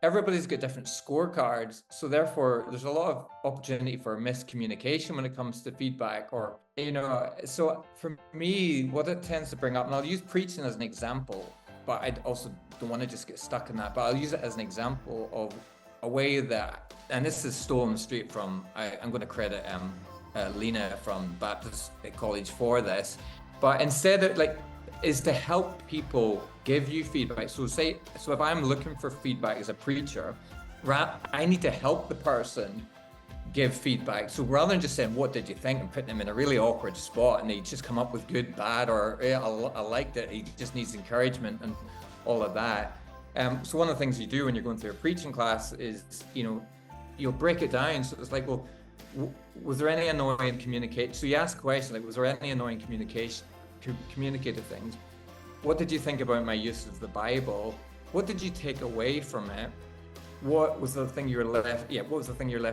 everybody's got different scorecards. So therefore, there's a lot of opportunity for miscommunication when it comes to feedback so for me, what it tends to bring up, and I'll use preaching as an example, but I also don't want to just get stuck in that, but I'll use it as an example of a way that, and this is stolen straight from, I'm going to credit Lena from Baptist College for this, but instead of is to help people give you feedback. So if I'm looking for feedback as a preacher, I need to help the person give feedback. So rather than just saying, what did you think, and putting them in a really awkward spot and they just come up with good, bad, or I liked it, he just needs encouragement and all of that. So one of the things you do when you're going through a preaching class is, you'll break it down. So it's like, well, was there any annoying communication? So you ask a question like, was there any annoying communicative things? What did you think about my use of the Bible? What did you take away from it? What was the thing you're left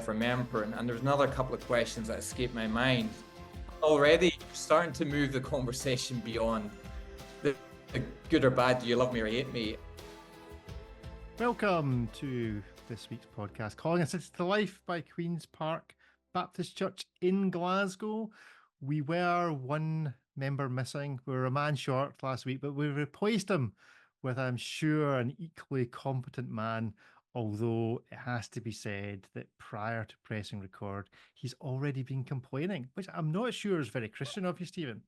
remembering? And there's another couple of questions that escape my mind. Already starting to move the conversation beyond the good or bad, do you love me or hate me? Welcome to this week's podcast, Calling a City to Life by Queen's Park Baptist Church in Glasgow. We were one member missing. We were a man short last week, but we replaced him with, I'm sure, an equally competent man, although it has to be said that prior to pressing record, he's already been complaining, which I'm not sure is very Christian of you, Stephen.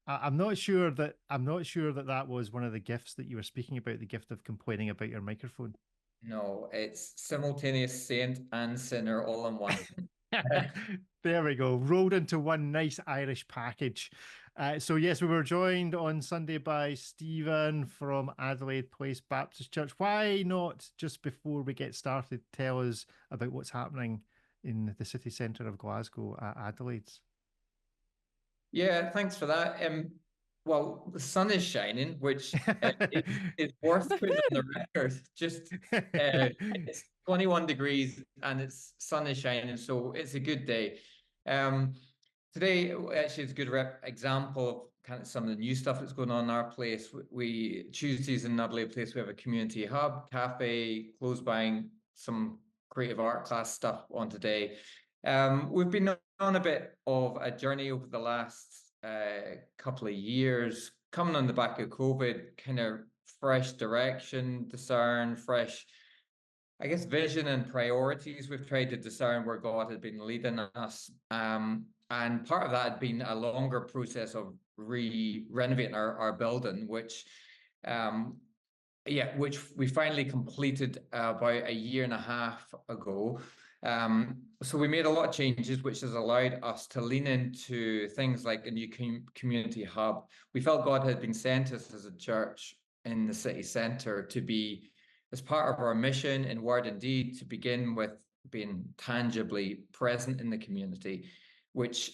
I'm not sure that that was one of the gifts that you were speaking about, the gift of complaining about your microphone. No, it's simultaneous saint and sinner all in one. There we go. Rolled into one nice Irish package. So yes, we were joined on Sunday by Stephen from Adelaide Place Baptist Church. Why not, just before we get started, tell us about what's happening in the city centre of Glasgow at Adelaide's? Yeah, thanks for that. Well, the sun is shining, which is worth putting on the record. It's 21 degrees and it's sun is shining, so it's a good day. Today, actually, it's a good example of kind of some of the new stuff that's going on in our place. Tuesdays in Adelaide Place, we have a community hub, cafe, clothes buying, some creative art class stuff on today. We've been on a bit of a journey over the last couple of years, coming on the back of COVID, kind of fresh direction, discern, fresh, I guess, vision and priorities. We've tried to discern where God had been leading us. And part of that had been a longer process of renovating our building, which we finally completed about a year and a half ago. So we made a lot of changes, which has allowed us to lean into things like a new community hub. We felt God had been sent us as a church in the city centre to be, as part of our mission in word and deed, to begin with being tangibly present in the community, which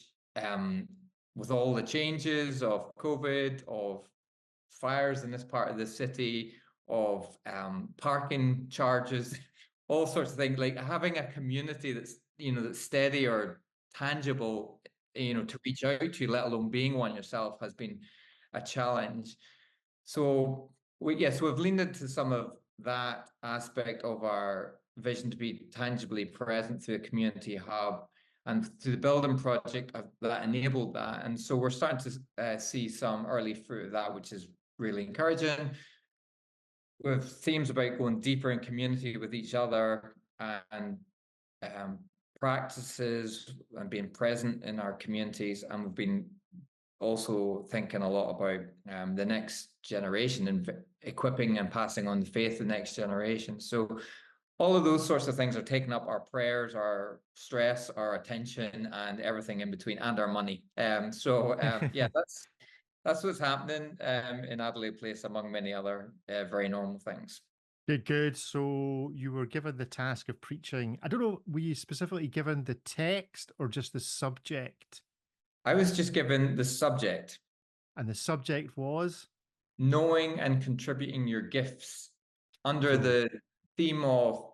with all the changes of COVID, of fires in this part of the city, of parking charges, all sorts of things, like having a community that's steady or tangible, to reach out to, let alone being one yourself, has been a challenge. So we've leaned into some of that aspect of our vision to be tangibly present through a community hub and through the building project that enabled that. And so we're starting to see some early fruit of that, which is really encouraging. With themes about going deeper in community with each other and practices and being present in our communities. And we've been also thinking a lot about the next generation and equipping and passing on the faith to the next generation. So all of those sorts of things are taking up our prayers, our stress, our attention, and everything in between, and our money. That's what's happening in Adelaide Place, among many other very normal things. Good. So you were given the task of preaching. I don't know, were you specifically given the text or just the subject? I was just given the subject. And the subject was? Knowing and contributing your gifts, under the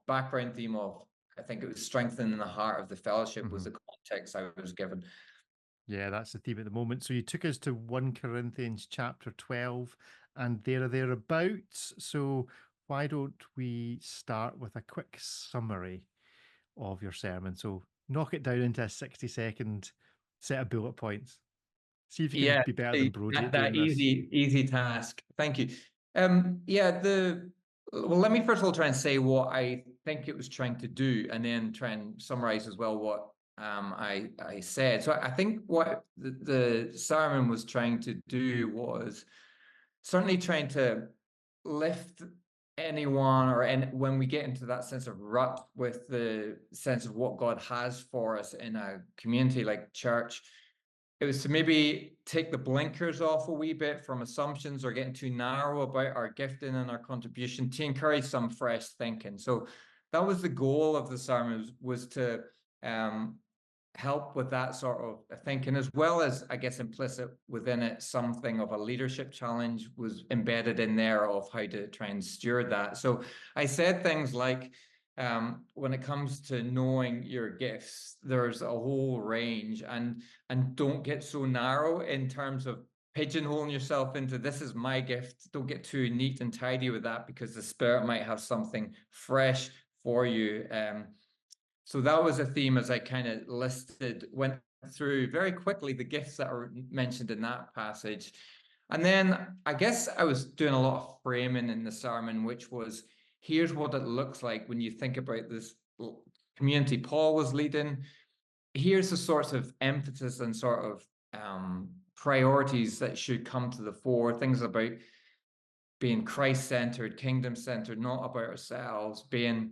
background theme of, I think it was strengthening the heart of the fellowship, was the context I was given. Yeah, that's the theme at the moment. So you took us to 1 Corinthians chapter 12 and thereabouts. So why don't we start with a quick summary of your sermon? So knock it down into a 60-second set of bullet points. See if you can Yeah, be better than Brodie at that doing this. easy task. Thank you. Yeah, well, let me first of all try and say what I think it was trying to do, and then try and summarize as well what I said. So I think what the sermon was trying to do was certainly trying to lift anyone, when we get into that sense of rut with the sense of what God has for us in a community like church, it was to maybe take the blinkers off a wee bit from assumptions or getting too narrow about our gifting and our contribution, to encourage some fresh thinking. So that was the goal of the sermon, was to help with that sort of thinking, as well as, I guess, implicit within it, something of a leadership challenge was embedded in there of how to try and steward that. So I said things like, when it comes to knowing your gifts, there's a whole range, and don't get so narrow in terms of pigeonholing yourself into, this is my gift. Don't get too neat and tidy with that, because the Spirit might have something fresh for you. So that was a theme as I kind of went through very quickly the gifts that are mentioned in that passage. And then I guess I was doing a lot of framing in the sermon, which was, here's what it looks like when you think about this community Paul was leading. Here's the sorts of emphasis and sort of priorities that should come to the fore. Things about being Christ-centered, kingdom-centered, not about ourselves, being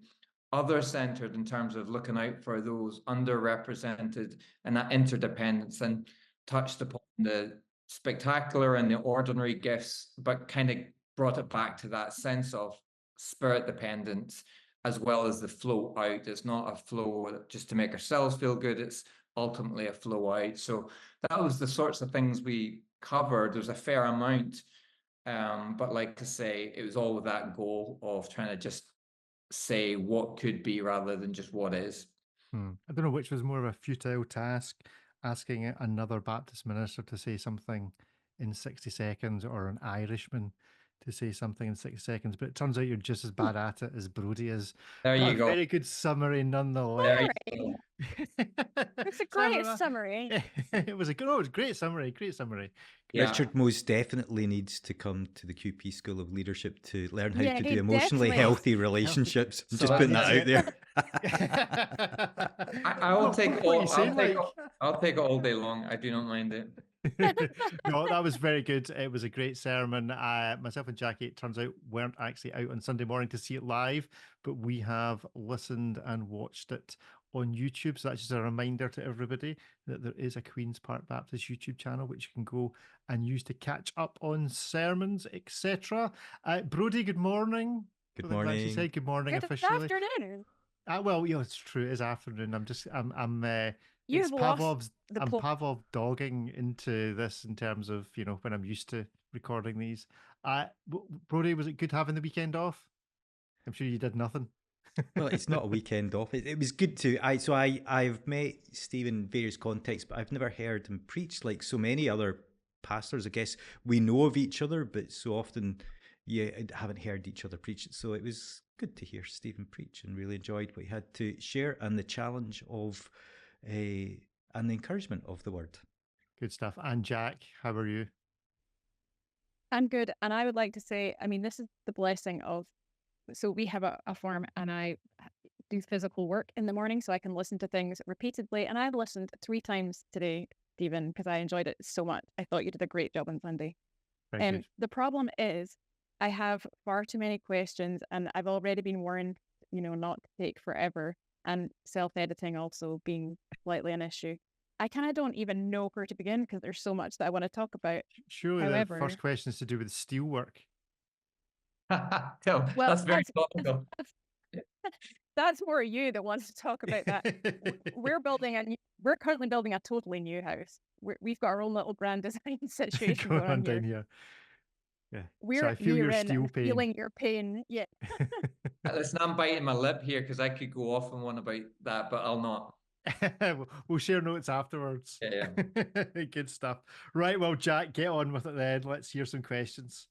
other-centered in terms of looking out for those underrepresented, and that interdependence, and touched upon the spectacular and the ordinary gifts, but kind of brought it back to that sense of spirit dependence, as well as the flow out. It's not a flow just to make ourselves feel good, it's ultimately a flow out. So that was the sorts of things we covered. There's a fair amount, but like to say, it was all with that goal of trying to just say what could be rather than just what is. I don't know which was more of a futile task, asking another Baptist minister to say something in 60 seconds, or an Irishman to say something in 60 seconds, but it turns out you're just as bad at it as Brodie is. There But you a go. very good summary nonetheless. There Summary. you go. It's a great summary. It was a great summary. Yeah. Richard most definitely needs to come to the QP School of Leadership to learn how Yeah, to he do emotionally definitely- healthy relationships. I'm So just putting that out there. I will take What are you all. saying, Mike? I'll take it all day long. I do not mind it. No, that was very good. It was a great sermon. Myself and Jackie, it turns out, weren't actually out on Sunday morning to see it live, but we have listened and watched it on YouTube. So that's just a reminder to everybody that there is a Queen's Park Baptist YouTube channel, which you can go and use to catch up on sermons, etc. Brodie, good morning. Good I think Nancy morning. said good morning Good officially. afternoon. Well, yeah, it's true. It is afternoon. You've It's lost the I'm plot. Pavlov dogging into this in terms of, when I'm used to recording these. Brodie, was it good having the weekend off? I'm sure you did nothing. Well, it's not a weekend off. It was good to. I've met Steve in various contexts, but I've never heard him preach like so many other pastors. I guess we know of each other, but so often you haven't heard each other preach. So it was good to hear Stephen preach, and really enjoyed what he had to share, and the challenge of and the encouragement of the word. Good stuff. And Jac, how are you? I'm good. And I would like to say, I mean, this is the blessing of, so we have a farm, and I do physical work in the morning, so I can listen to things repeatedly. And I've listened 3 times today, Stephen, because I enjoyed it so much. I thought you did a great job on Sunday. Very good. The problem is I have far too many questions, and I've already been warned, not to take forever, and self-editing also being slightly an issue. I kind of don't even know where to begin, because there's so much that I want to talk about. Surely However- the first question is to do with steelwork. Well, Well, that's very topical. That's more you that wants to talk about that. We're currently building a totally new house. We've got our own little grand design situation Going going on on down here. here. Yeah. We're So I feel your near in steel and pain. feeling your pain. Yeah. Listen, I'm biting my lip here because I could go off on one about that, but I'll not. We'll share notes afterwards. Yeah. Good stuff. Right, well, Jac, get on with it then. Let's hear some questions.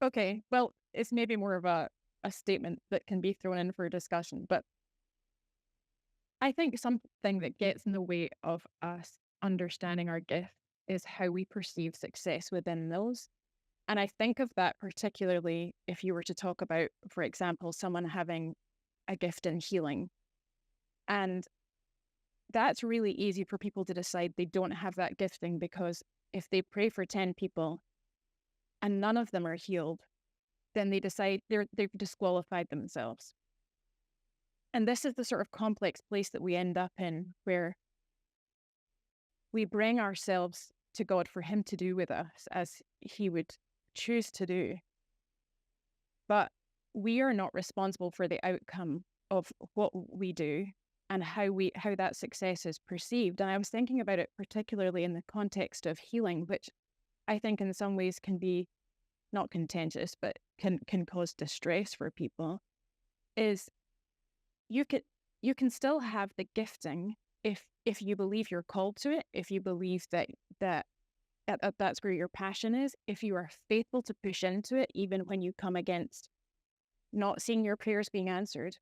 Okay, well, it's maybe more of a statement that can be thrown in for discussion, but I think something that gets in the way of us understanding our gift is how we perceive success within those. And I think of that particularly if you were to talk about, for example, someone having a gift in healing. And that's really easy for people to decide they don't have that gifting, because if they pray for 10 people and none of them are healed, then they decide they've disqualified themselves. And this is the sort of complex place that we end up in, where we bring ourselves to God for him to do with us as he would choose to do. But we are not responsible for the outcome of what we do and how that success is perceived. And I was thinking about it particularly in the context of healing, which I think in some ways can be not contentious, but can cause distress for people. Is you can still have the gifting if you believe you're called to it, if you believe that that's where your passion is, if you are faithful to push into it, even when you come against not seeing your prayers being answered.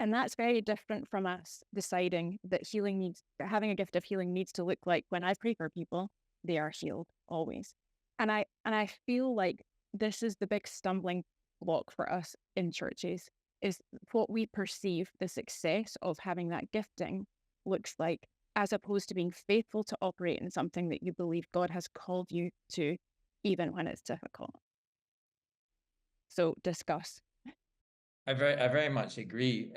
And that's very different from us deciding that having a gift of healing needs to look like, when I pray for people, they are healed always. And I feel like this is the big stumbling block for us in churches, is what we perceive the success of having that gifting looks like, as opposed to being faithful to operate in something that you believe God has called you to, even when it's difficult. So discuss. I very much agree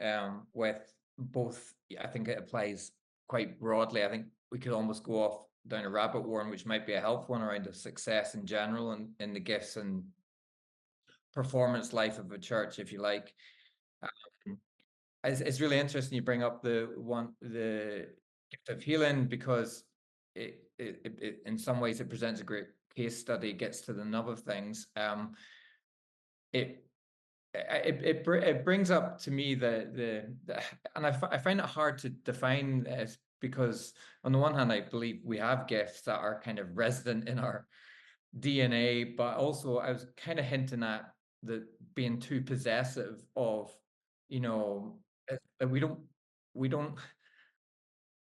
with both. I think it applies quite broadly. I think we could almost go off down a rabbit warren, which might be a helpful one, around of success in general and in the gifts and performance life of a church, if you like. It's really interesting you bring up the gift of healing, because it in some ways it presents a great case study, gets to the nub of things. It brings up to me and I find it hard to define this, because on the one hand I believe we have gifts that are kind of resident in our DNA, but also I was kind of hinting at the being too possessive of,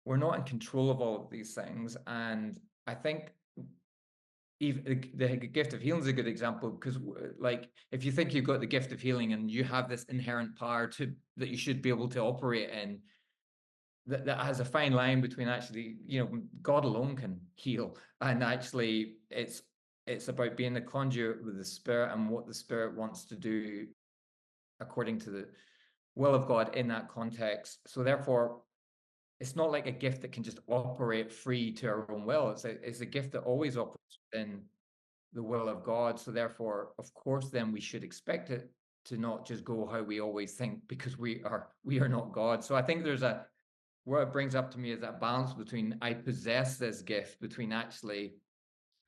we're not in control of all of these things. And I think even the gift of healing is a good example, because like, if you think you've got the gift of healing and you have this inherent power that you should be able to operate in, that has a fine line between actually, God alone can heal, and actually it's about being the conduit with the Spirit and what the Spirit wants to do according to the will of God in that context. So therefore, it's not like a gift that can just operate free to our own will. It's a gift that always operates within the will of God. So therefore, of course, then we should expect it to not just go how we always think, because we are not God. So I think what it brings up to me is that balance between, I possess this gift, between actually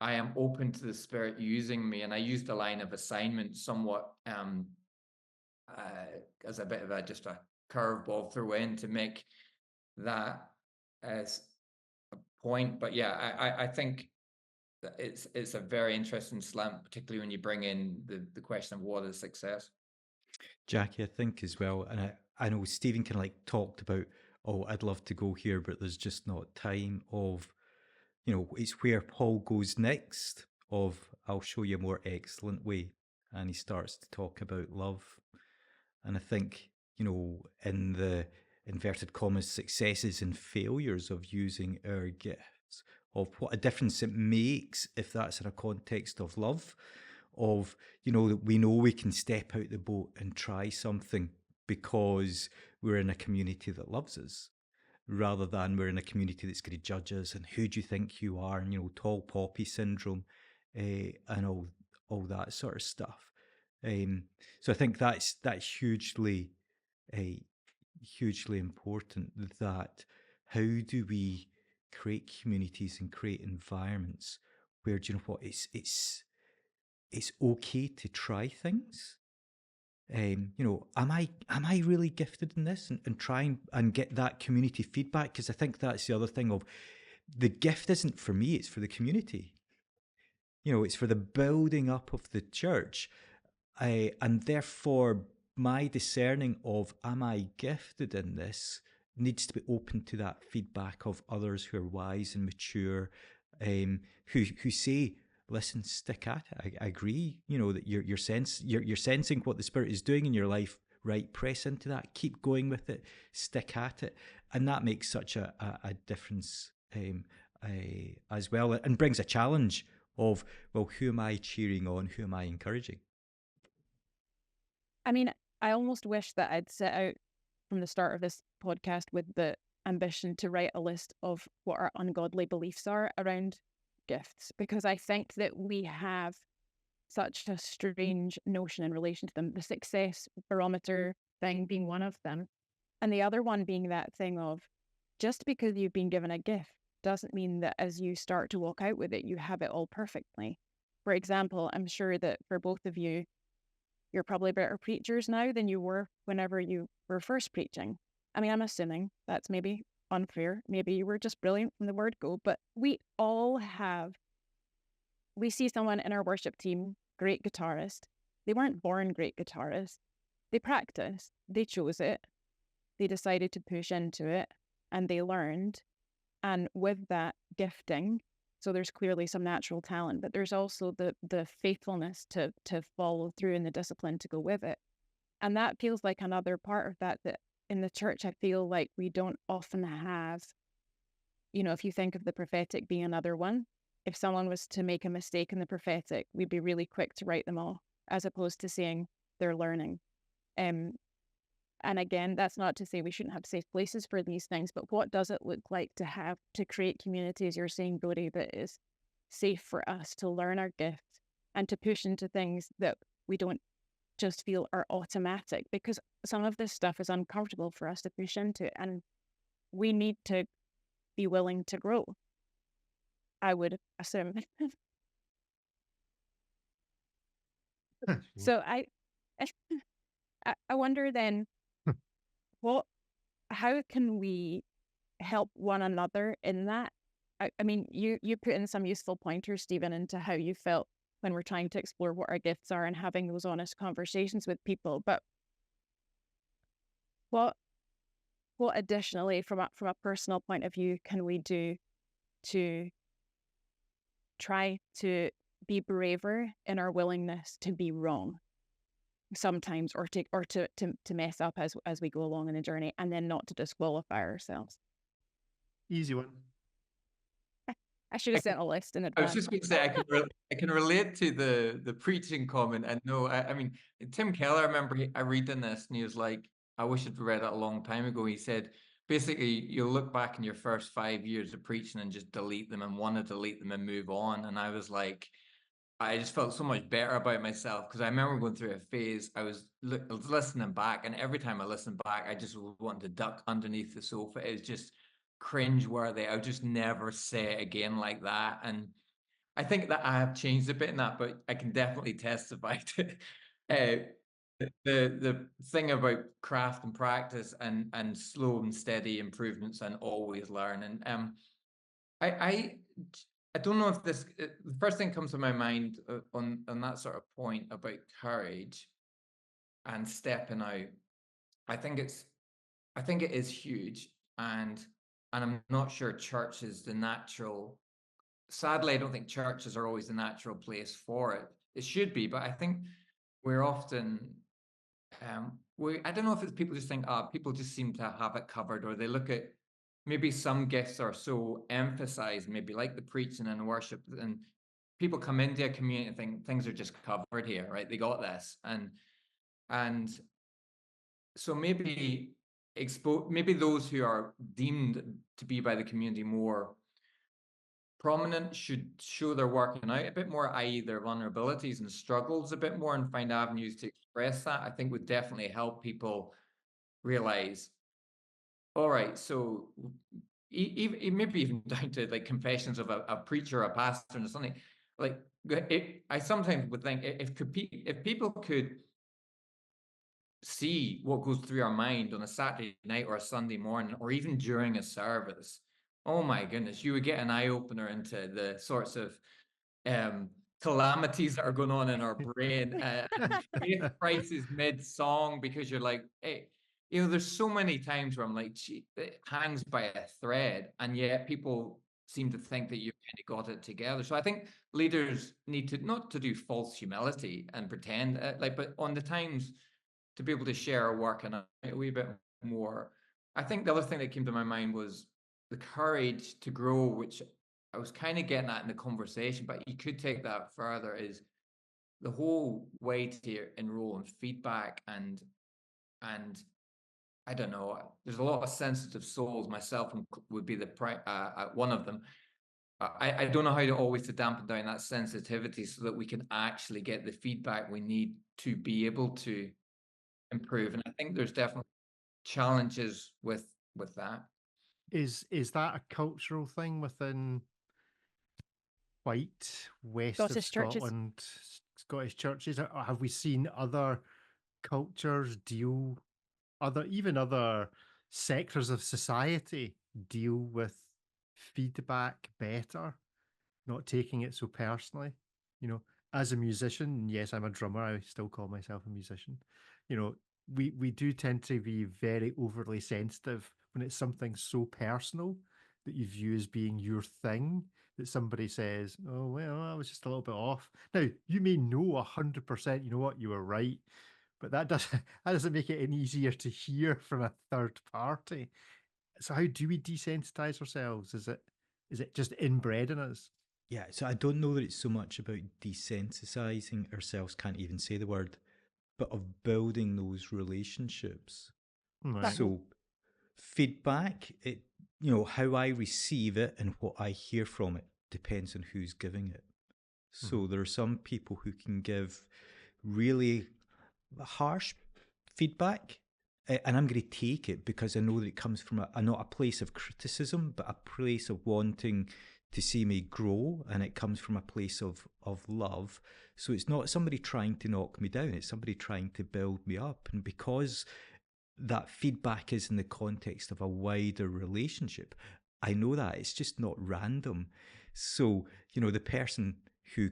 I am open to the Spirit using me. And I used the line of assignment somewhat as a bit of just a curveball throw in to make that as a point. But yeah, I think that it's a very interesting slant, particularly when you bring in the question of what is success. Jackie, I think as well, and I know Stephen kind of like talked about, oh, I'd love to go here, but there's just not time. Of, it's where Paul goes next, of, I'll show you a more excellent way. And he starts to talk about love. And I think, in the inverted commas successes and failures of using our gifts, of what a difference it makes if that's in a context of love, of, that we know we can step out the boat and try something because we're in a community that loves us, rather than we're in a community that's going to judge us and who do you think you are, and, tall poppy syndrome, and all that sort of stuff. So I think that's hugely important, that how do we create communities and create environments where, do you know what, it's okay to try things. Am I really gifted in this, and try and get that community feedback? Because I think that's the other thing, of the gift isn't for me, it's for the community. it's for the building up of the church. And therefore, my discerning of, am I gifted in this, needs to be open to that feedback of others who are wise and mature, who say, listen, stick at it. I agree, that you're sensing what the Spirit is doing in your life, right? Press into that, keep going with it, stick at it. And that makes such a difference as well, and brings a challenge of, well, who am I cheering on? Who am I encouraging? I mean, I almost wish that I'd set out from the start of this podcast with the ambition to write a list of what our ungodly beliefs are around gifts, because I think that we have such a strange notion in relation to them, the success barometer thing being one of them, and the other one being that thing of, just because you've been given a gift doesn't mean that as you start to walk out with it, you have it all perfectly. For example, I'm sure that for both of you, you're probably better preachers now than you were whenever you were first preaching. I mean, I'm assuming that's maybe unfair. Maybe you were just brilliant from the word go, but we see someone in our worship team, great guitarist. They weren't born great guitarists. They practiced, they chose it, they decided to push into it, and they learned. And with that gifting, so there's clearly some natural talent, but there's also the faithfulness to follow through and the discipline to go with it. And that feels like another part of that in the church, I feel like we don't often have, if you think of the prophetic being another one, if someone was to make a mistake in the prophetic, we'd be really quick to write them off, as opposed to saying they're learning. And again, that's not to say we shouldn't have safe places for these things, but what does it look like to create community, as you're saying, Brodie, that is safe for us to learn our gifts and to push into things that we don't just feel are automatic, because some of this stuff is uncomfortable for us to push into, and we need to be willing to grow, I would assume. So I wonder then, how can we help one another in that? I mean, you put in some useful pointers, Stephen, into how you felt when we're trying to explore what our gifts are and having those honest conversations with people. But what additionally, from a personal point of view, can we do to try to be braver in our willingness to be wrong sometimes, or to mess up as we go along in the journey, and then not to disqualify ourselves? Easy one. I should have sent a list in I advance. was just going to say I can relate to the preaching comment, and no, I mean, Tim Keller, I remember I reading this and he was like, I wish I'd read it a long time ago. He said basically you'll look back in your first 5 years of preaching and just delete them and want to delete them and move on. And I was like, I just felt so much better about myself, because I remember going through a phase. I was listening back, and every time I listened back, I just wanted to duck underneath the sofa. It was just cringe-worthy. I would just never say it again like that. And I think that I have changed a bit in that, but I can definitely testify to the thing about craft and practice and slow and steady improvements and always learn. And I don't know if the first thing comes to my mind on that sort of point about courage and stepping out. I think it is huge, and I'm not sure church is the natural. Sadly, I don't think churches are always the natural place for it. It should be, but I think we're often I don't know if it's people just think, people just seem to have it covered, or they look at maybe some gifts are so emphasized, maybe like the preaching and worship, and people come into a community and think things are just covered here, right? They got this, and so maybe those who are deemed to be by the community more prominent should show their working out a bit more, i.e. their vulnerabilities and struggles a bit more, and find avenues to express that. I think would definitely help people realize, all right, so maybe even down to like confessions of a preacher, a pastor, or something like. I sometimes would think if people could see what goes through our mind on a Saturday night or a Sunday morning, or even during a service, oh my goodness, you would get an eye opener into the sorts of calamities that are going on in our brain, and faith crisis mid-song, because you're like, hey, there's so many times where I'm like, gee, it hangs by a thread, and yet people seem to think that you've kind of got it together. So I think leaders need to not to do false humility and pretend but on the times to be able to share our work and a wee bit more. I think the other thing that came to my mind was the courage to grow, which I was kind of getting at in the conversation, but you could take that further, is the whole way to enroll in feedback and I don't know, there's a lot of sensitive souls, myself would be the one of them. I don't know how to always dampen down that sensitivity so that we can actually get the feedback we need to be able to improve. And I think there's definitely challenges with that. Is that a cultural thing within white west of Scottish churches. Scotland, Scottish churches? Or have we seen other cultures even other sectors of society deal with feedback better, not taking it so personally? As a musician, yes, I'm a drummer, I still call myself a musician. We do tend to be very overly sensitive when it's something so personal that you view as being your thing, that somebody says, oh, well, I was just a little bit off. Now, you may know 100%, you know what, you were right, but that doesn't make it any easier to hear from a third party. So how do we desensitize ourselves? Is it just inbred in us? Yeah, so I don't know that it's so much about desensitizing ourselves, can't even say the word, but of building those relationships. Right. So feedback, how I receive it and what I hear from it depends on who's giving it. So there are some people who can give really harsh feedback, and I'm going to take it because I know that it comes from not a place of criticism, but a place of wanting to see me grow, and it comes from a place of love. So it's not somebody trying to knock me down, it's somebody trying to build me up. And because that feedback is in the context of a wider relationship, I know that it's just not random. So, the person who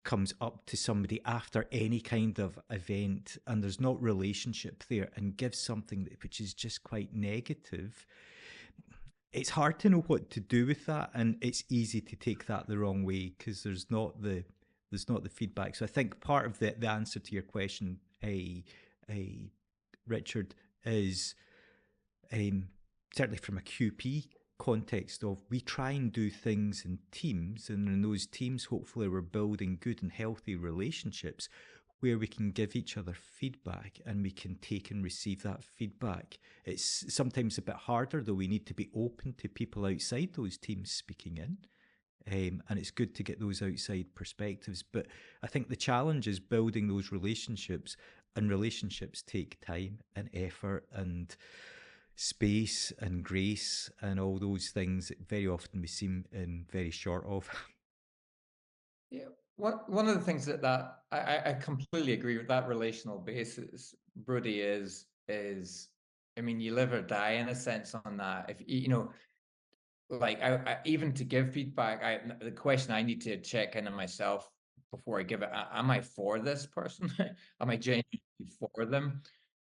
comes up to somebody after any kind of event and there's not relationship there and gives something which is just quite negative, it's hard to know what to do with that, and it's easy to take that the wrong way because there's not the feedback. So I think part of the answer to your question, Richard, is certainly from a QP context of we try and do things in teams, and in those teams hopefully we're building good and healthy relationships where we can give each other feedback and we can take and receive that feedback. It's sometimes a bit harder, though. We need to be open to people outside those teams speaking in, and it's good to get those outside perspectives. But I think the challenge is building those relationships, and relationships take time and effort and space and grace and all those things that very often we seem in very short of. Yeah, one of the things that I completely agree with, that relational basis, Brodie, is I mean, you live or die in a sense on that. If like I even to give feedback, the question I need to check in on myself before I give it: am I for this person? Am I genuinely for them?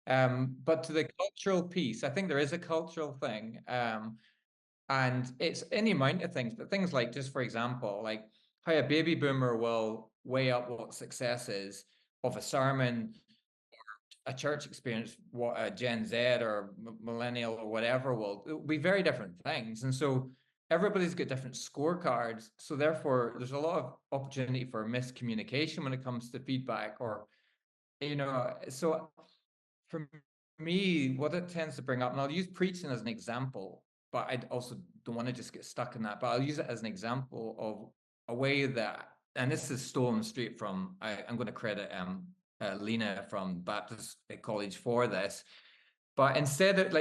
But to the cultural piece, I think there is a cultural thing, and it's any amount of things. But things like, just for example, like how a baby boomer will weigh up what success is of a sermon, a church experience, what a Gen Z or millennial or whatever will be very different things. And so everybody's got different scorecards. So therefore, there's a lot of opportunity for miscommunication when it comes to feedback, or, so for me, what it tends to bring up, and I'll use preaching as an example, but I also don't want to just get stuck in that, but I'll use it as an example of a way that, and this is stolen straight from, I'm going to credit Lena from Baptist College for this, but instead of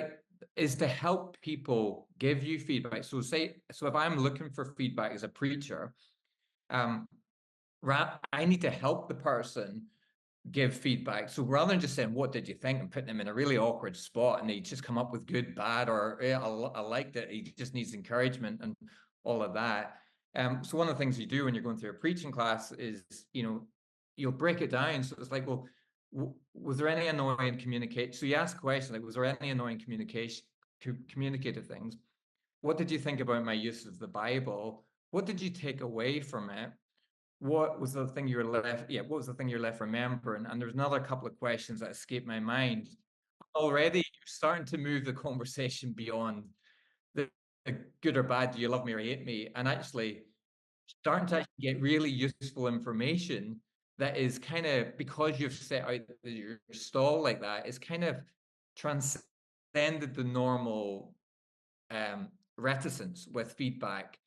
is to help people give you feedback. So if I'm looking for feedback as a preacher, I need to help the person give feedback. So rather than just saying, what did you think, and putting them in a really awkward spot and they just come up with good, bad, or I liked it, he just needs encouragement and all of that. So one of the things you do when you're going through a preaching class is, you'll break it down. So it's like, well, was there any annoying communication? So you ask a question like, was there any annoying communicative things? What did you think about my use of the Bible? What did you take away from it? What was the thing you're left? Yeah, what was the thing you're left remembering? And there's another couple of questions that escape my mind. Already, you're starting to move the conversation beyond the good or bad, do you love me or hate me, and actually starting to actually get really useful information that is kind of, because you've set out your stall like that, it's kind of transcended the normal reticence with feedback.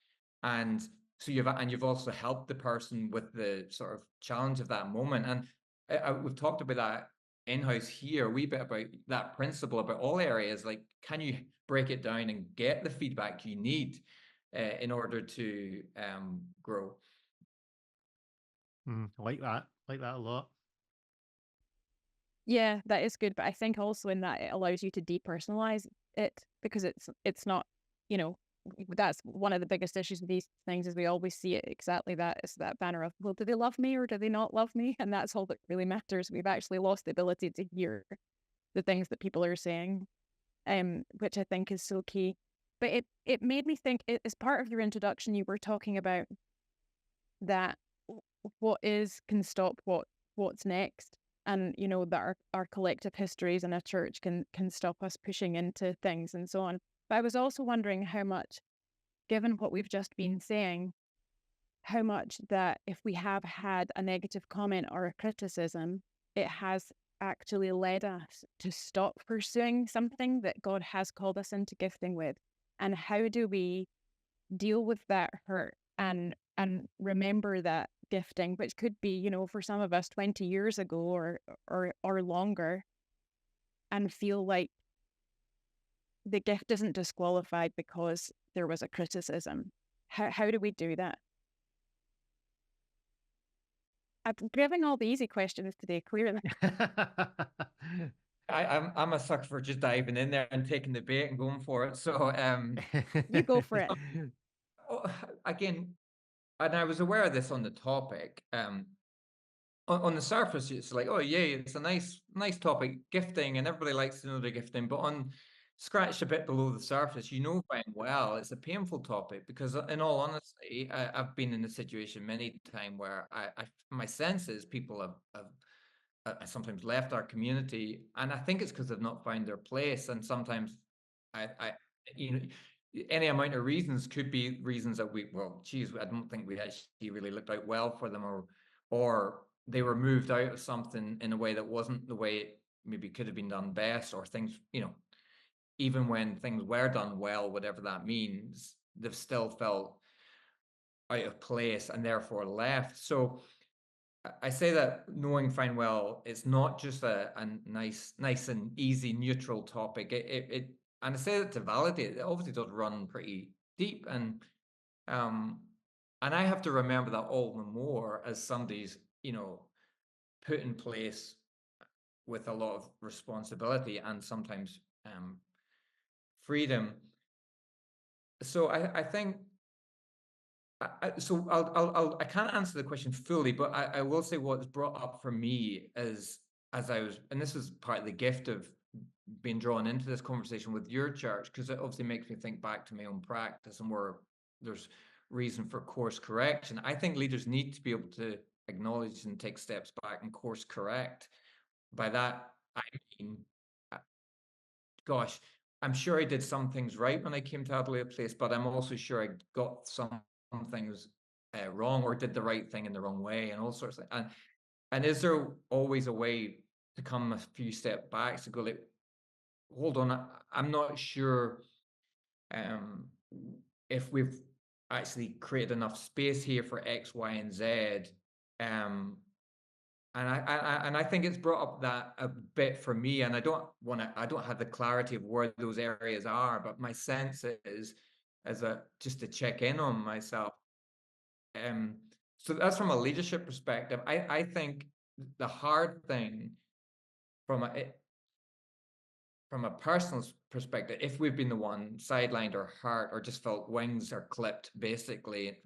And so you've also helped the person with the sort of challenge of that moment. And we've talked about that in-house here a wee bit, about that principle about all areas. Like, can you break it down and get the feedback you need in order to grow? I like that a lot. Yeah, that is good. But I think also in that it allows you to depersonalize it, because it's not, that's one of the biggest issues with these things, is we always see it exactly that. It's that banner of, well, do they love me or do they not love me? And that's all that really matters. We've actually lost the ability to hear the things that people are saying, which I think is so key. But it made me think, as part of your introduction, you were talking about that what is can stop what's next, and that our collective histories in a church can stop us pushing into things and so on. But I was also wondering how much, given what we've just been saying, how much that if we have had a negative comment or a criticism, it has actually led us to stop pursuing something that God has called us into gifting with. And how do we deal with that hurt and remember that gifting, which could be, for some of us 20 years ago or longer, and feel like the gift isn't disqualified because there was a criticism? How do we do that? I'm giving all the easy questions today, clearly. I'm a sucker for just diving in there and taking the bait and going for it. So You go for it. Again, and I was aware of this on the topic. On the surface, it's like, oh yay, it's a nice topic, gifting, and everybody likes to know their gifting. But on scratch a bit below the surface, fine well, it's a painful topic, because in all honesty, I've been in a situation many times where my sense is people have sometimes left our community, and I think it's because they've not found their place. And sometimes I any amount of reasons could be reasons that I don't think we actually really looked out well for them, or they were moved out of something in a way that wasn't the way it maybe could have been done best, or things, even when things were done well, whatever that means, they've still felt out of place and therefore left. So I say that knowing fine well, it's not just a nice and easy neutral topic. And I say that to validate, it obviously does run pretty deep, and I have to remember that all the more as somebody's, put in place with a lot of responsibility and sometimes freedom. So I think. So I can't answer the question fully, but I will say what's brought up for me as I was, and this is part of the gift of being drawn into this conversation with your church, because it obviously makes me think back to my own practice and where there's reason for course correction. I think leaders need to be able to acknowledge and take steps back and course correct. By that, I mean, gosh, I'm sure I did some things right when I came to Adelaide Place, but I'm also sure I got some things wrong, or did the right thing in the wrong way, and all sorts of things. And is there always a way to come a few steps back to go like, hold on, I'm not sure if we've actually created enough space here for X, Y, and Z. And I think it's brought up that a bit for me, and I don't have the clarity of where those areas are, but my sense is, just to check in on myself. So that's from a leadership perspective. I think the hard thing from a personal perspective, if we've been the one sidelined or hurt or just felt wings are clipped, basically,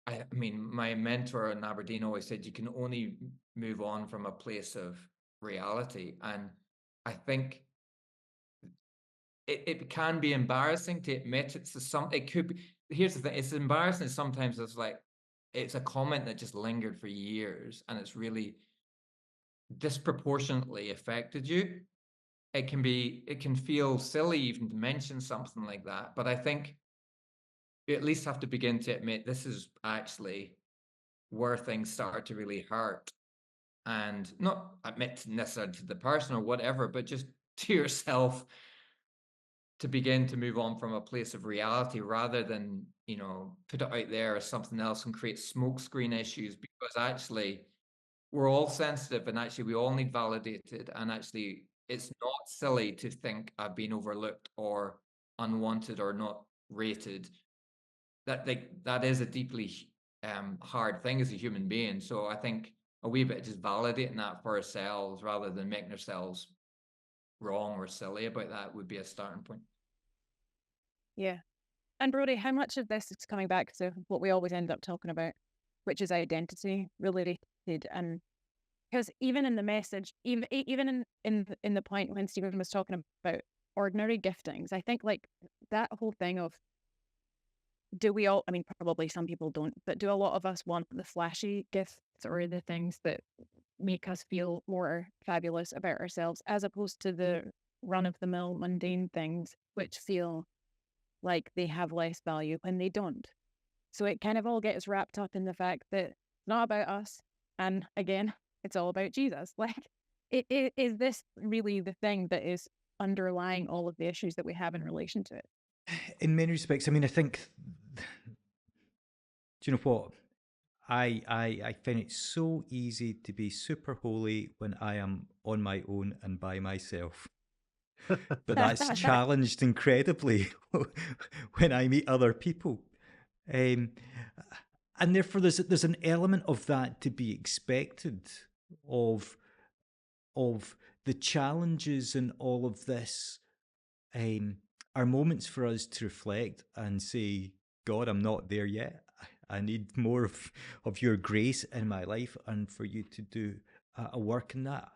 I mean, my mentor in Aberdeen always said you can only move on from a place of reality. And I think it can be embarrassing to admit it could be. Here's the thing, it's embarrassing sometimes. It's like it's a comment that just lingered for years and it's really disproportionately affected you. It can feel silly even to mention something like that, but I think you at least have to begin to admit this is actually where things start to really hurt, and not admit necessarily to the person or whatever, but just to yourself, to begin to move on from a place of reality rather than, put it out there as something else and create smokescreen issues, because actually we're all sensitive and actually we all need validated, and actually it's not silly to think I've been overlooked or unwanted or not rated. That is a deeply hard thing as a human being. So I think a wee bit just validating that for ourselves rather than making ourselves wrong or silly about that would be a starting point. Yeah. And Brodie, how much of this is coming back to what we always end up talking about, which is identity related? And because even in the message, even in the point when Stephen was talking about ordinary giftings, I think like that whole thing of, do we all, I mean, probably some people don't, but do a lot of us want the flashy gifts or the things that make us feel more fabulous about ourselves, as opposed to the run-of-the-mill mundane things which feel like they have less value when they don't? So it kind of all gets wrapped up in the fact that it's not about us, and again, it's all about Jesus. Like, is this really the thing that is underlying all of the issues that we have in relation to it? In many respects, I mean, I think, do you know what? I find it so easy to be super holy when I am on my own and by myself. But that's challenged incredibly when I meet other people. Um, and therefore there's an element of that to be expected of the challenges and all of this are moments for us to reflect and say, God, I'm not there yet. I need more of your grace in my life, and for you to do a work in that,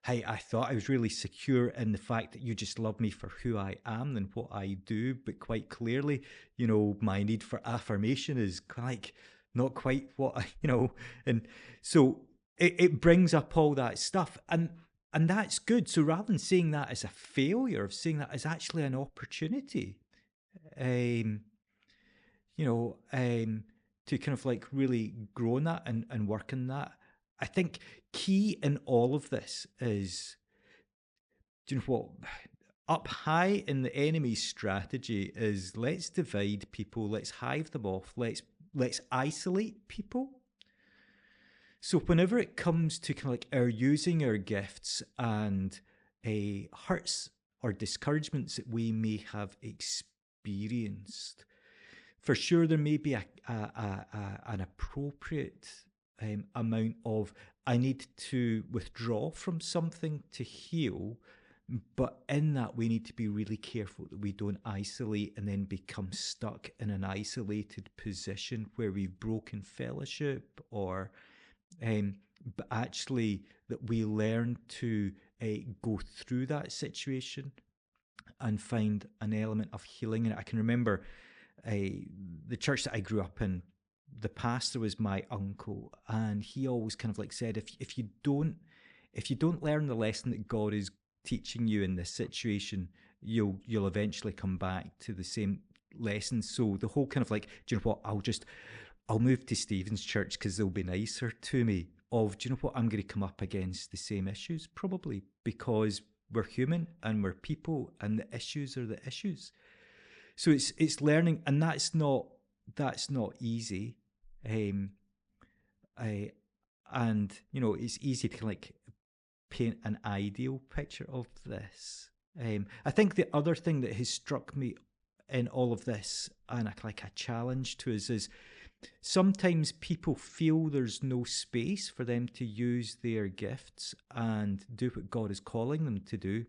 hey, I thought I was really secure in the fact that you just love me for who I am and what I do, but quite clearly, my need for affirmation is like not quite what and so it brings up all that stuff, and that's good. So rather than seeing that as a failure, of seeing that as actually an opportunity, to kind of like really grow in that and work in that. I think key in all of this is, do you know what? Up high in the enemy's strategy is, let's divide people, let's hive them off, let's isolate people. So whenever it comes to kind of like our using our gifts and hurts or discouragements that we may have experienced, for sure there may be an appropriate amount of, I need to withdraw from something to heal, but in that we need to be really careful that we don't isolate and then become stuck in an isolated position where we've broken fellowship, or but actually that we learn to go through that situation and find an element of healing in it. I can remember the church that I grew up in, the pastor was my uncle, and he always kind of like said, if you don't learn the lesson that God is teaching you in this situation, you'll eventually come back to the same lesson. So the whole kind of like, do you know what, I'll move to Stephen's church because they'll be nicer to me. Of, do you know what, I'm going to come up against the same issues probably, because we're human and we're people, and the issues are the issues. So it's learning, and that's not easy. And it's easy to like paint an ideal picture of this. I think the other thing that has struck me in all of this, and like a challenge to us, is sometimes people feel there's no space for them to use their gifts and do what God is calling them to do,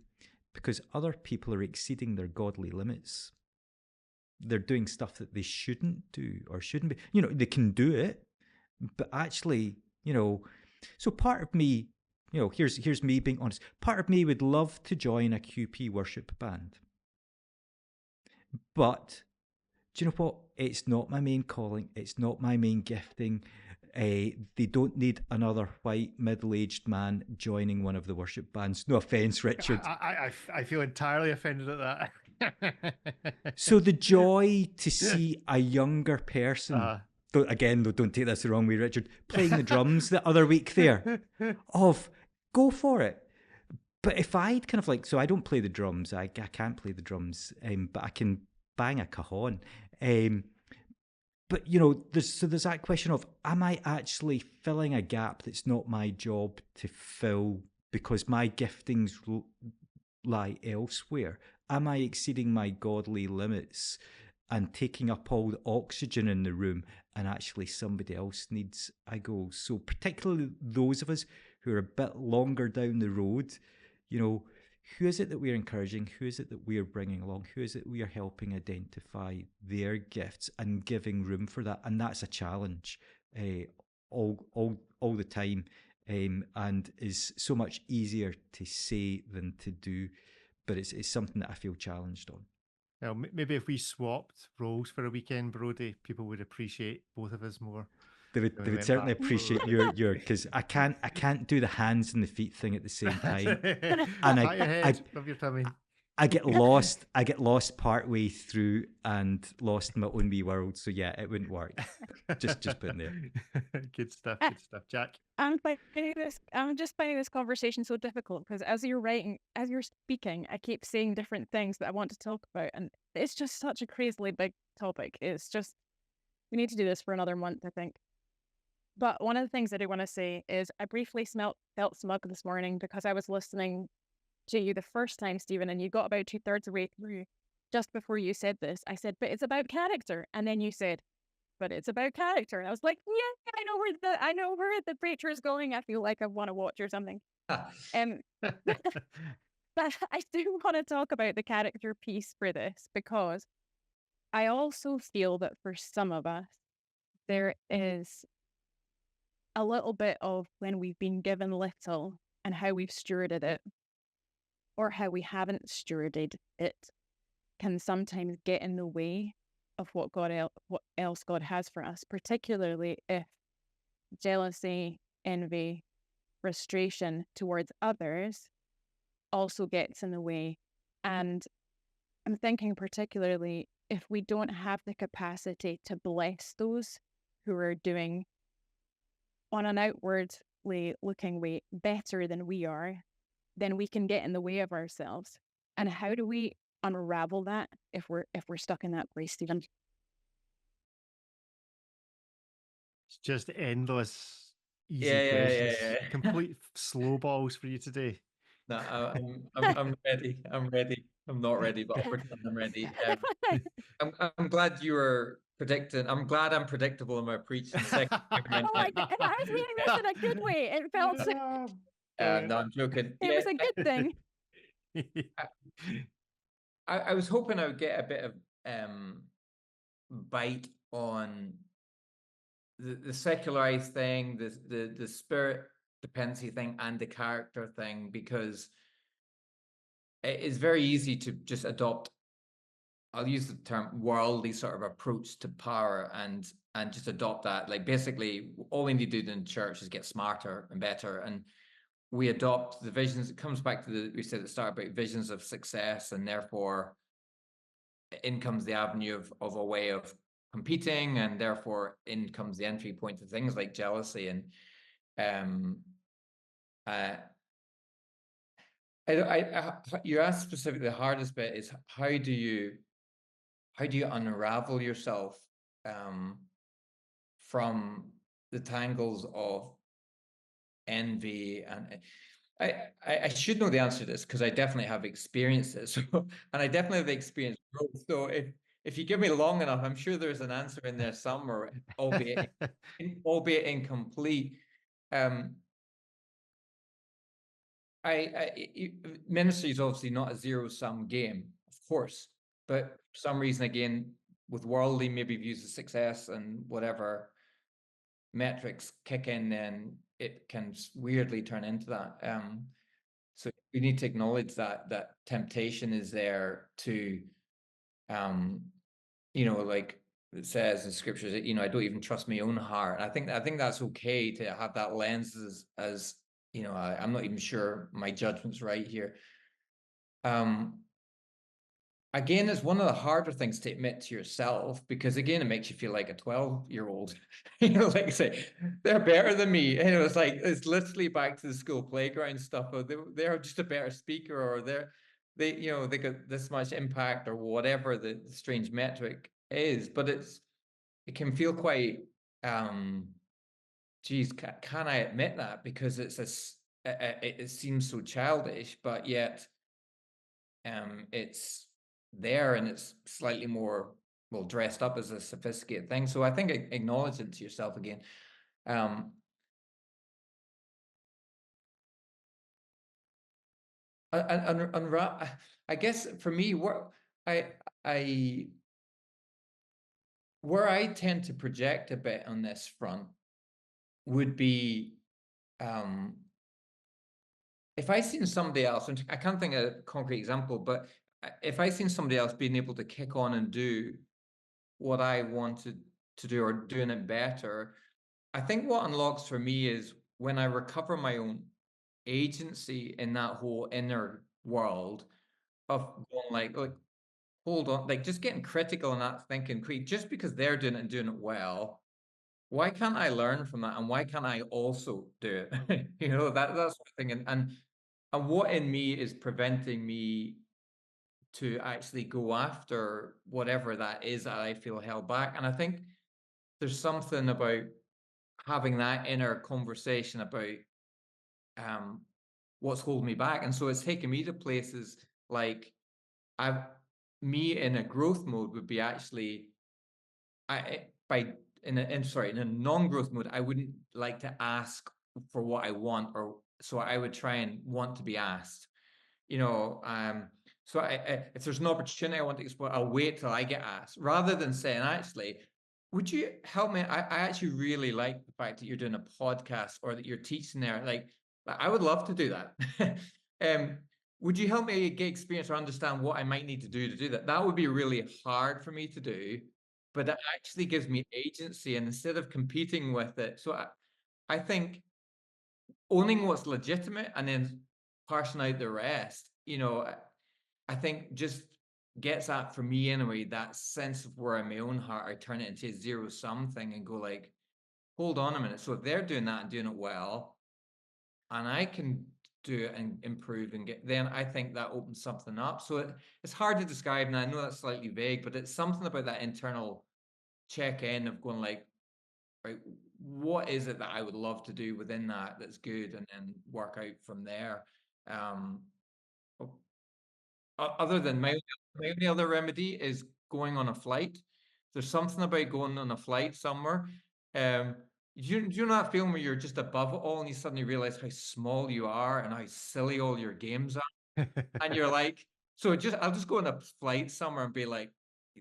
because other people are exceeding their godly limits. they're doing stuff that they shouldn't do or shouldn't be. You know, they can do it, but actually, you know, so part of me, you know, here's me being honest. Part of me would love to join a QP worship band, but do you know what? It's not my main calling. It's not my main gifting. They don't need another white middle-aged man joining one of the worship bands. No offense, Richard. I feel entirely offended at that. So the joy to see a younger person, don't take this the wrong way, Richard, playing the drums the other week there, go for it. But if I'd kind of like, so I don't play the drums, I can't play the drums, but I can bang a cajon. But, you know, there's that question of, am I actually filling a gap that's not my job to fill because my giftings lie elsewhere? Am I exceeding my godly limits and taking up all the oxygen in the room, and actually somebody else needs a go? So particularly those of us who are a bit longer down the road, you know, who is it that we're encouraging? Who is it that we're bringing along? Who is it we are helping identify their gifts and giving room for that? And that's a challenge all the time, and is so much easier to say than to do. But it's something that I feel challenged on. Well, maybe if we swapped roles for a weekend, Brodie, people would appreciate both of us more. They would certainly appreciate your because I can't do the hands and the feet thing at the same time, and I get lost partway through and lost in my own wee world. So yeah, it wouldn't work. just put in there. Good stuff, Jac. I'm just finding this conversation so difficult because as you're speaking, I keep saying different things that I want to talk about, and it's just such a crazily big topic. It's just, we need to do this for another month, I think. But one of the things I do want to say is I briefly felt smug this morning because I was listening to you the first time, Stephen, and you got about 2/3 of the way through. Just before you said this, I said, but it's about character. And then you said, but it's about character. And I was like, yeah, I know where the preacher is going. I feel like I want to watch or something. But I do want to talk about the character piece for this, because I also feel that for some of us, there is a little bit of when we've been given little and how we've stewarded it, or how we haven't stewarded it, can sometimes get in the way of what else God has for us, particularly if jealousy, envy, frustration towards others also gets in the way. And I'm thinking particularly if we don't have the capacity to bless those who are doing on an outwardly looking way better than we are, then we can get in the way of ourselves. And how do we unravel that if we're stuck in that place, Stephen? It's just endless easy Yeah. questions. Complete slow balls for you today. No, I'm ready. I'm ready. I'm not ready, but I'm ready. I'm glad you were predicting. I'm glad I'm predictable in my preaching. And I was meaning this in a good way. It felt no, I'm joking. It was a good thing. I was hoping I would get a bit of bite on the secularized thing, the spirit dependency thing, and the character thing, because it is very easy to just adopt, I'll use the term worldly sort of approach to power and just adopt that. Like basically all we need to do in church is get smarter and better, and we adopt the visions. It comes back to we said at the start about visions of success, and therefore in comes the avenue of a way of competing, and therefore in comes the entry point to things like jealousy. And you asked specifically, the hardest bit is how do you unravel yourself from the tangles of envy. And I should know the answer to this because I definitely have experienced this, and I definitely have experienced growth. So if you give me long enough, I'm sure there's an answer in there somewhere, albeit incomplete. Ministry is obviously not a zero-sum game, of course, but for some reason, again, with worldly maybe views of success and whatever metrics kick in, then it can weirdly turn into that. So we need to acknowledge that temptation is there to, like it says in scriptures that, I don't even trust my own heart. I think that's okay to have that lens as I'm not even sure my judgment's right here. Again, it's one of the harder things to admit to yourself, because again, it makes you feel like a 12-year-old. Like I say, they're better than me. It's like, it's literally back to the school playground stuff. Or they're just a better speaker, or they got this much impact, or whatever the strange metric is. But it can feel quite, geez, can I admit that? Because it seems so childish, but yet it's there, and it's slightly more dressed up as a sophisticated thing. So I think acknowledge it to yourself again. And I guess for me, where I tend to project a bit on this front would be, if I seen somebody else, and I can't think of a concrete example, but if I seen somebody else being able to kick on and do what I wanted to do, or doing it better, I think what unlocks for me is when I recover my own agency in that whole inner world of going like, hold on, like just getting critical and not thinking, just because they're doing it and doing it well, why can't I learn from that? And why can't I also do it? That's the thing. And what in me is preventing me to actually go after whatever that is that I feel held back. And I think there's something about having that inner conversation about what's holding me back. And so it's taken me to places like, me in a growth mode would be actually, in a non-growth mode, I wouldn't like to ask for what I want, or so I would try and want to be asked. So if there's an opportunity I want to explore, I'll wait till I get asked, rather than saying, actually, would you help me? I actually really like the fact that you're doing a podcast, or that you're teaching there. Like, I would love to do that. Would you help me get experience or understand what I might need to do that? That would be really hard for me to do, but that actually gives me agency, and instead of competing with it. So I think owning what's legitimate and then parsing out the rest, I think just gets at, for me anyway, that sense of where in my own heart I turn it into a zero-sum thing and go like, hold on a minute. So if they're doing that and doing it well, and I can do it and improve and then I think that opens something up. So it's hard to describe, and I know that's slightly vague, but it's something about that internal check-in of going like, right, what is it that I would love to do within that's good, and then work out from there. Other than my only other remedy is going on a flight. There's something about going on a flight somewhere. Do you know that feeling where you're just above it all, and you suddenly realize how small you are and how silly all your games are? And you're like, I'll just go on a flight somewhere and be like,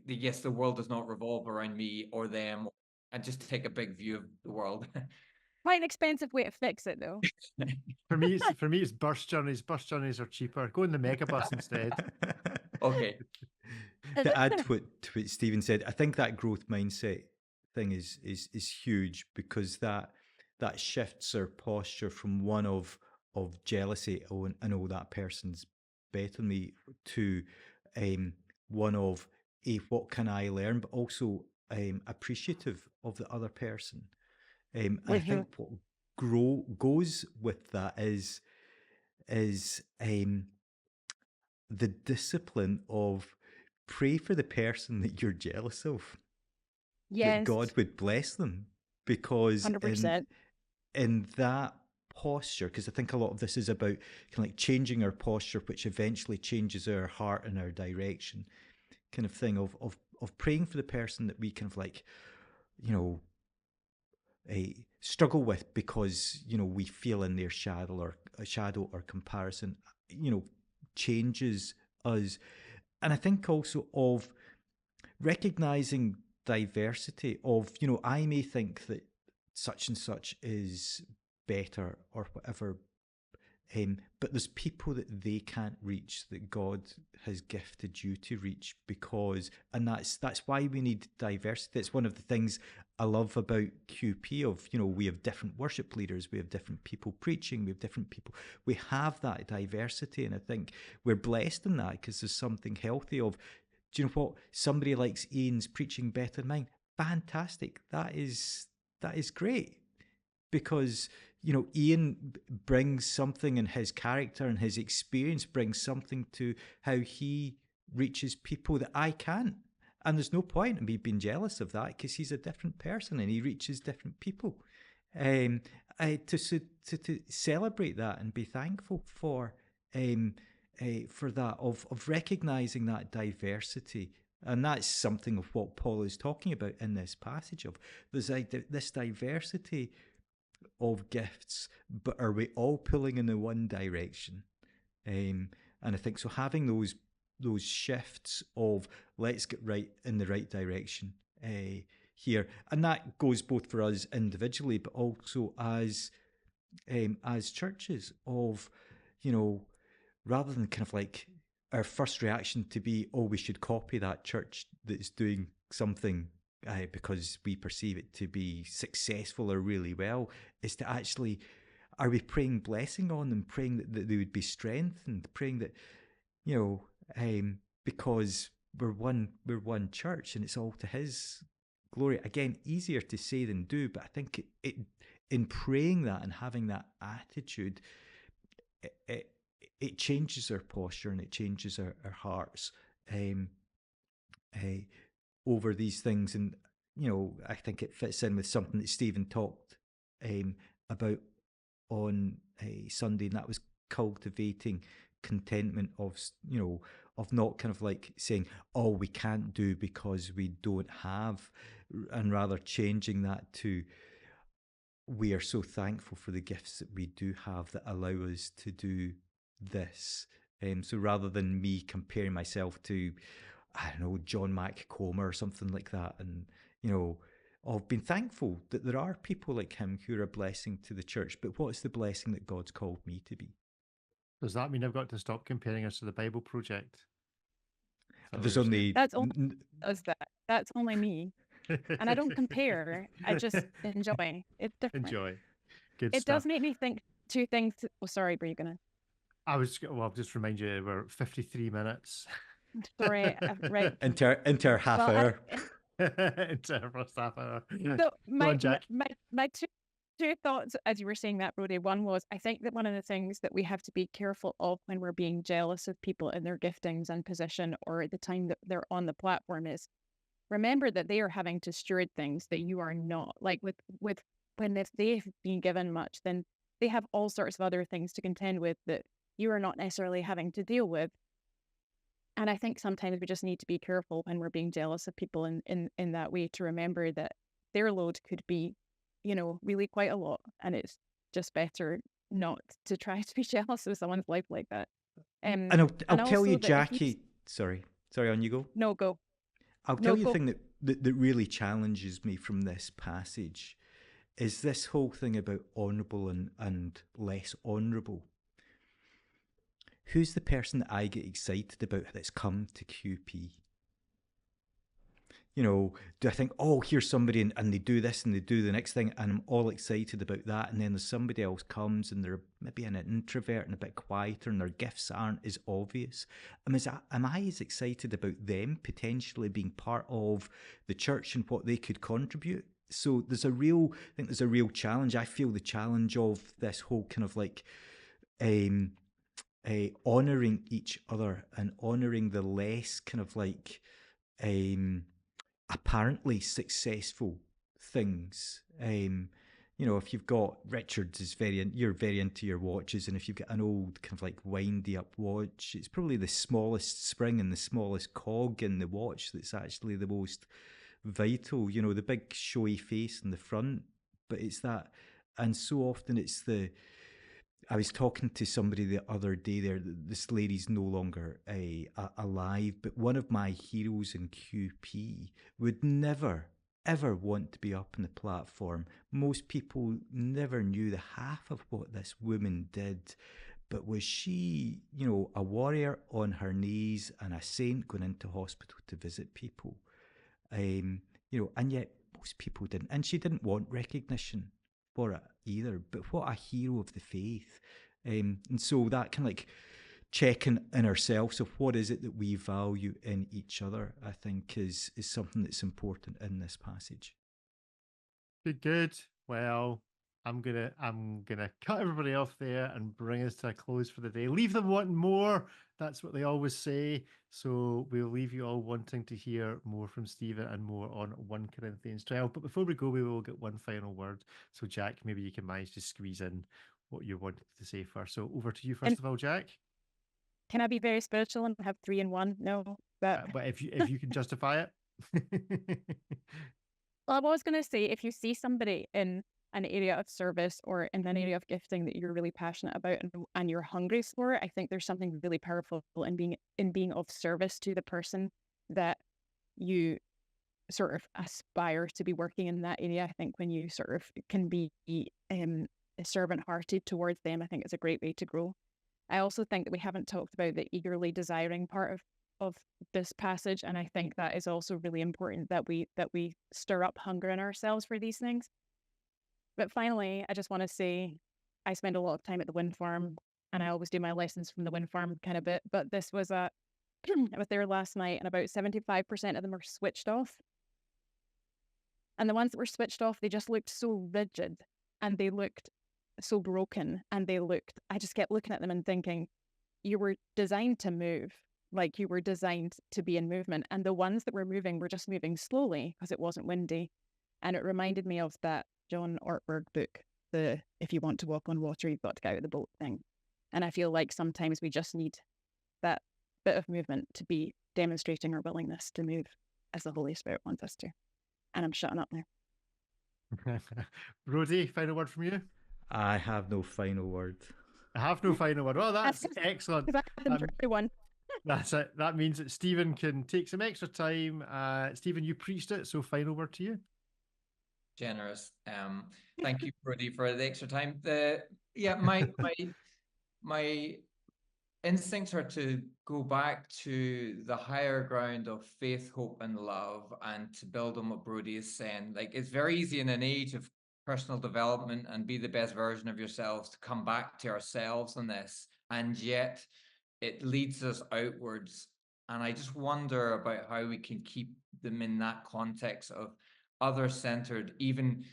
yes, the world does not revolve around me or them, and just take a big view of the world. Quite an expensive way to fix it, though. For me, it's bus journeys. Bus journeys are cheaper. Go in the megabus instead. Okay. To add to what Stephen said, I think that growth mindset thing is huge, because that shifts our posture from one of jealousy, oh, I know that person's better than me, to one of what can I learn, but also appreciative of the other person. And I think what goes with that is the discipline of pray for the person that you're jealous of. Yes. That God would bless them, because 100%. in that posture, because I think a lot of this is about kind of like changing our posture, which eventually changes our heart and our direction, kind of thing of praying for the person that we kind of like, struggle with, because we feel in their shadow or comparison, changes us. And I think also of recognizing diversity of, I may think that such and such is better or whatever, but there's people that they can't reach that God has gifted you to reach, and that's why we need diversity. It's one of the things I love about QP of, we have different worship leaders, we have different people preaching, we have different people. We have that diversity, and I think we're blessed in that because there's something healthy of, do you know what? Somebody likes Ian's preaching better than mine. Fantastic. That is great, because Ian brings something in his character, and his experience brings something to how he reaches people that I can't. And there's no point in me being jealous of that, because he's a different person and he reaches different people. To celebrate that and be thankful for that, of recognizing that diversity. And that's something of what Paul is talking about in this passage of there's this diversity of gifts, but are we all pulling in the one direction? And I think so, having those shifts of let's get right in the right direction here, and that goes both for us individually, but also as churches of, rather than kind of like our first reaction to be, oh, we should copy that church that's doing something because we perceive it to be successful or really well, is to actually, are we praying blessing on them, praying that they would be strengthened, praying that, because we're one church and it's all to His glory. Again, easier to say than do, but I think it in praying that and having that attitude, it changes our posture and it changes our hearts over these things. And I think it fits in with something that Stephen talked about on a Sunday, and that was cultivating contentment of not kind of like saying, oh, we can't do because we don't have, and rather changing that to, we are so thankful for the gifts that we do have that allow us to do this. So rather than me comparing myself to, I don't know, John McComber or something like that, and I've been thankful that there are people like him who are a blessing to the church, but what's the blessing that God's called me to be? Does that mean I've got to stop comparing us to the Bible Project? There's only that's only me, and I don't compare. I just enjoy. It's different. Enjoy. Good it stuff. does make me think two things. Oh, sorry, were you gonna? I'll just remind you we're 53 minutes. Sorry, right. Into our half hour. Into our first half hour. So Go on, Jac. my two thoughts as you were saying that, Brodie. One was, I think that one of the things that we have to be careful of when we're being jealous of people in their giftings and position, or at the time that they're on the platform, is remember that they are having to steward things that you are not. Like with when if they've been given much, then they have all sorts of other things to contend with that you are not necessarily having to deal with. And I think sometimes we just need to be careful when we're being jealous of people in that way, to remember that their load could be, really quite a lot. And it's just better not to try to be jealous of someone's life like that. And I'll tell you, Jackie, sorry, on you go. No, go. I'll tell you the thing that really challenges me from this passage is this whole thing about honourable and less honourable. Who's the person that I get excited about that's come to QP? Do I think, oh, here's somebody and they do this and they do the next thing and I'm all excited about that, and then there's somebody else comes and they're maybe an introvert and a bit quieter and their gifts aren't as obvious. Am I as excited about them potentially being part of the church and what they could contribute? So there's a real challenge. I feel the challenge of this whole kind of like honouring each other and honouring the less kind of like apparently successful things. If you've got Richard you're very into your watches, and if you've got an old kind of like windy up watch, it's probably the smallest spring and the smallest cog in the watch that's actually the most vital. The big showy face in the front, but it's that, and so often it's I was talking to somebody the other day there. This lady's no longer alive, but one of my heroes in QP would never, ever want to be up on the platform. Most people never knew the half of what this woman did. But was she, a warrior on her knees and a saint going into hospital to visit people? And yet most people didn't. And she didn't want recognition for it either. But what a hero of the faith. And so that kind of like checking in ourselves of what is it that we value in each other, I think is something that's important in this passage. Good. Well, I'm gonna cut everybody off there and bring us to a close for the day. Leave them wanting more. That's what they always say. So we'll leave you all wanting to hear more from Stephen and more on 1 Corinthians 12. But before we go, we will get one final word. So Jac, maybe you can manage to squeeze in what you wanted to say first. So over to you first of all, Jac. Can I be very spiritual and have 3 in 1? No, but if you can justify it. Well, I was going to say, if you see somebody in an area of service or in an area of gifting that you're really passionate about and you're hungry for it, I think there's something really powerful in being of service to the person that you sort of aspire to be working in that area. I think when you sort of can be servant-hearted towards them, I think it's a great way to grow. I also think that we haven't talked about the eagerly desiring part of this passage, and I think that is also really important that we stir up hunger in ourselves for these things. But finally, I just want to say I spend a lot of time at the wind farm, and I always do my lessons from the wind farm kind of bit. But this was I was there last night, and about 75% of them are switched off. And the ones that were switched off, they just looked so rigid, and they looked so broken, and I just kept looking at them and thinking, you were designed to move. Like, you were designed to be in movement. And the ones that were moving were just moving slowly because it wasn't windy. And it reminded me of that John Ortberg book, the if you want to walk on water, you've got to get out of the boat thing. And I feel like sometimes we just need that bit of movement to be demonstrating our willingness to move as the Holy Spirit wants us to. And I'm shutting up now. Brodie, final word from you? I have no final word. I have no final word. Well, that's excellent. Everyone. That's it. That means that Stephen can take some extra time. Stephen, you preached it, so final word to you. Generous. Thank you, Brodie, for the extra time. My instincts are to go back to the higher ground of faith, hope, and love, and to build on what Brodie is saying. Like, it's very easy in an age of personal development and be the best version of yourselves to come back to ourselves in this, and yet it leads us outwards. And I just wonder about how we can keep them in that context of other-centered, even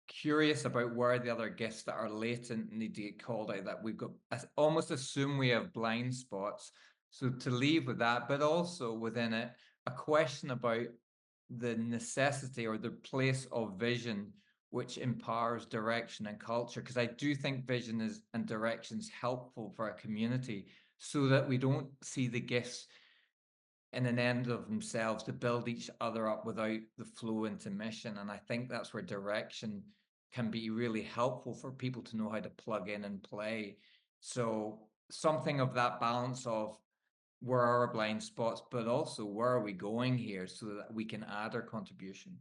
curious about where the other gifts that are latent need to get called out, that we've got almost assume we have blind spots. So to leave with that, but also within it, a question about the necessity or the place of vision, which empowers direction and culture. Because I do think vision and direction is helpful for a community so that we don't see the gifts in an end of themselves to build each other up without the flow into mission. And I think that's where direction can be really helpful for people to know how to plug in and play. So something of that balance of where are our blind spots, but also where are we going here so that we can add our contribution.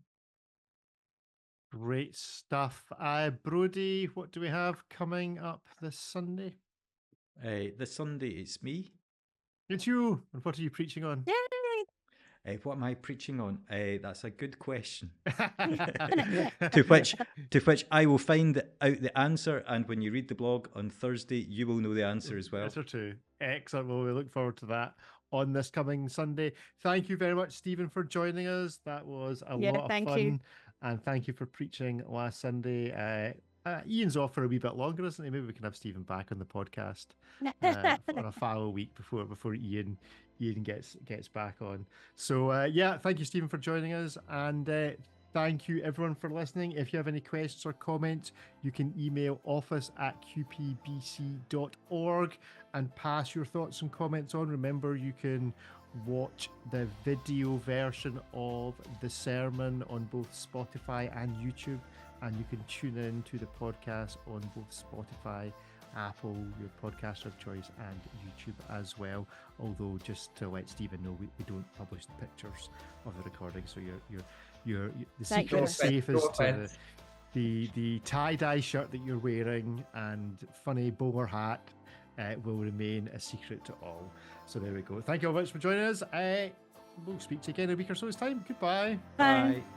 Great stuff. Brodie, what do we have coming up this Sunday? This Sunday, it's me. It's you. And what are you preaching on? Yay! What am I preaching on? That's a good question. to which I will find out the answer, and when you read the blog on Thursday, you will know the answer as well. Answer too. Excellent. Well, we look forward to that on this coming Sunday. Thank you very much, Stephen, for joining us. That was a lot of fun. You. And thank you for preaching last Sunday. Ian's off for a wee bit longer, isn't he? Maybe we can have Stephen back on the podcast on a fallow week before Ian gets back on. So thank you, Stephen, for joining us, and thank you everyone for listening. If you have any questions or comments, you can email office@qpbc.org and pass your thoughts and comments on. Remember, you can watch the video version of the sermon on both Spotify and YouTube. and you can tune in to the podcast on both Spotify, Apple, your podcast of choice, and YouTube as well. Although, just to let Stephen know, we don't publish the pictures of the recording, so the secret is safe as to the tie-dye shirt that you're wearing and funny bowler hat will remain a secret to all. So there we go. Thank you all very much for joining us. We'll speak to you again in a week or so's time. Goodbye. Bye. Bye.